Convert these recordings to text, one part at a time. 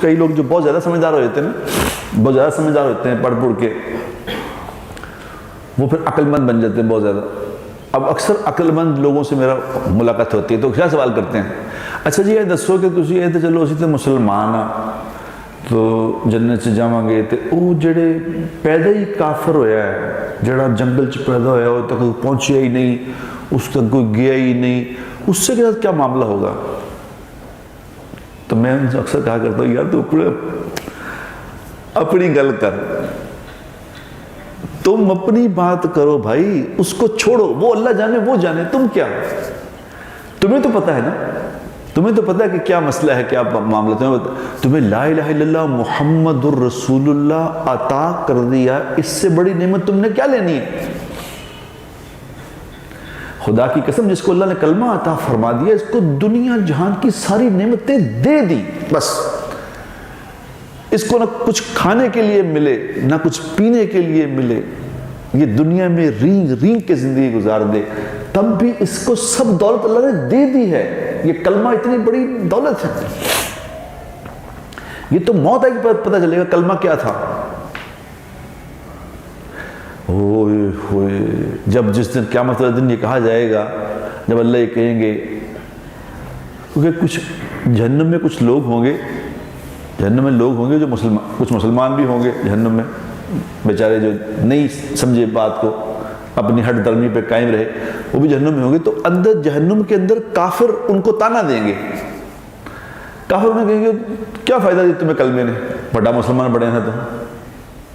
کئی لوگ جو بہت زیادہ سمجھدار ہوتے ہیں نا، بہت زیادہ سمجھدار ہوتے ہیں پڑھ کے، وہ پھر عقل مند بن جاتے ہیں بہت زیادہ۔ اب اکثر عقل مند لوگوں سے میرا ملاقات ہوتی ہے تو کیا سوال کرتے ہیں، اچھا جی یہ دسو کہ تسی یہ تو چلو اسی تو مسلمان ہاں تو جنت سے جاواں گے، تے او جڑے پیدا ہی کافر ہویا ہے، جڑا جنگل چ پیدا ہویا وہ تک پہنچیا ہی نہیں، اس تک کوئی گیا ہی نہیں، اس سے کے ساتھ کیا معاملہ ہوگا؟ تو میں ان سے اکثر کہا کرتا ہوں یار تو اپنی گل کر، تم اپنی بات کرو بھائی، اس کو چھوڑو، وہ اللہ جانے وہ جانے، تم کیا؟ تمہیں تو پتہ ہے نا، تمہیں تو پتہ ہے کہ کیا مسئلہ ہے، کیا معاملہ، تمہیں لا الہ الا اللہ محمد الرسول اللہ عطا کر دیا، اس سے بڑی نعمت تم نے کیا لینی ہے؟ خدا کی قسم جس کو اللہ نے کلمہ عطا فرما دیا، اس کو دنیا جہان کی ساری نعمتیں دے دی، بس اس کو نہ کچھ کھانے کے لیے ملے نہ کچھ پینے کے لیے ملے، یہ دنیا میں رینگ رینگ کے زندگی گزار دے، تب بھی اس کو سب دولت اللہ نے دے دی ہے۔ یہ کلمہ اتنی بڑی دولت ہے، یہ تو موت آئے کہ پتہ چلے گا کلمہ کیا تھا۔ ہوئے ہوئے جب جس دن قیامت والے دن یہ کہا جائے گا، جب اللہ یہ کہیں گے، کیونکہ کچھ جہنم میں کچھ لوگ ہوں گے، جہنم میں لوگ ہوں گے جو کچھ مسلمان بھی ہوں گے جہنم میں، بیچارے جو نہیں سمجھے بات کو، اپنی ہٹ درمی پہ قائم رہے، وہ بھی جہنم میں ہوں گے۔ تو اندر جہنم کے اندر کافر ان کو تانا دیں گے، کافر انہیں کہیں گے کیا فائدہ دی تمہیں کلمے نے، بڑا مسلمان بڑے ہیں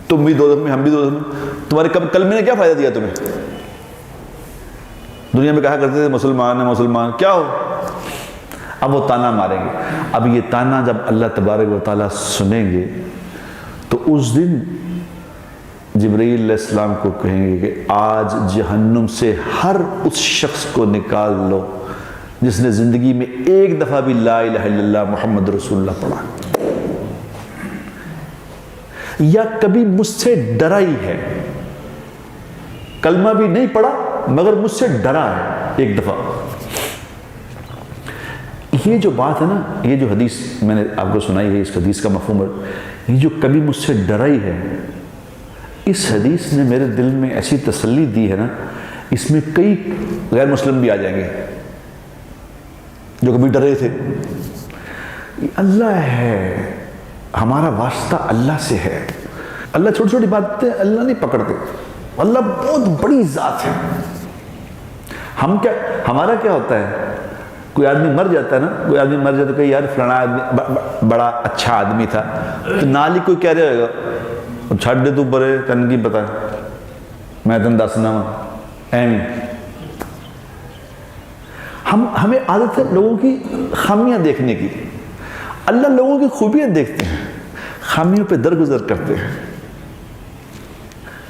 تم بھی دوزخ میں ہم بھی دوزخ میں، تمہارے کلمے نے کیا فائدہ دیا تمہیں؟ دنیا میں کہا کرتے تھے مسلمان ہیں مسلمان، کیا ہو؟ اب وہ تانا ماریں گے۔ اب یہ تانا جب اللہ تبارک و تعالیٰ سنیں گے تو اس دن جبرائیل علیہ السلام کو کہیں گے کہ آج جہنم سے ہر اس شخص کو نکال لو جس نے زندگی میں ایک دفعہ بھی لا الہ الا اللہ محمد رسول اللہ پڑھا یا کبھی مجھ سے ڈرا ہی ہے، کلمہ بھی نہیں پڑھا مگر مجھ سے ڈرا ہے ایک دفعہ۔ یہ جو بات ہے نا، یہ جو حدیث میں نے آپ کو سنائی ہے، اس حدیث کا مفہوم ہے، یہ جو کبھی مجھ سے ڈرا ہی ہے، اس حدیث نے میرے دل میں ایسی تسلی دی ہے نا، اس میں کئی غیر مسلم بھی آ جائیں گے جو کبھی ڈرے تھے۔ اللہ ہے، ہمارا واسطہ اللہ سے ہے، اللہ چھوٹی چھوٹی باتیں اللہ نہیں پکڑتے، اللہ بہت بڑی ذات ہے۔ ہم کیا، ہمارا کیا ہوتا ہے، کوئی آدمی مر جاتا ہے نا، کوئی آدمی مر جاتا ہے کہ یار فلانا آدمی بڑا اچھا آدمی تھا، تو نال ہی کوئی کہہ رہا ہوگا چھڑ دے تو برے تن کی پتا میں تن دسنا وا ایویں۔ ہمیں عادت ہے لوگوں کی خامیاں دیکھنے کی، اللہ لوگوں کی خوبیاں دیکھتے ہیں، خامیوں پہ درگزر کرتے ہیں،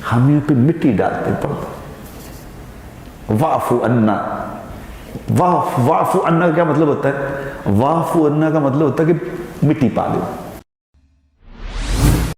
خامیوں پہ مٹی ڈالتے ہیں۔ واعفو عنا، واعفو عنا کا کیا مطلب ہوتا ہے؟ واعفو عنا کا مطلب ہوتا ہے کہ مٹی پا دو۔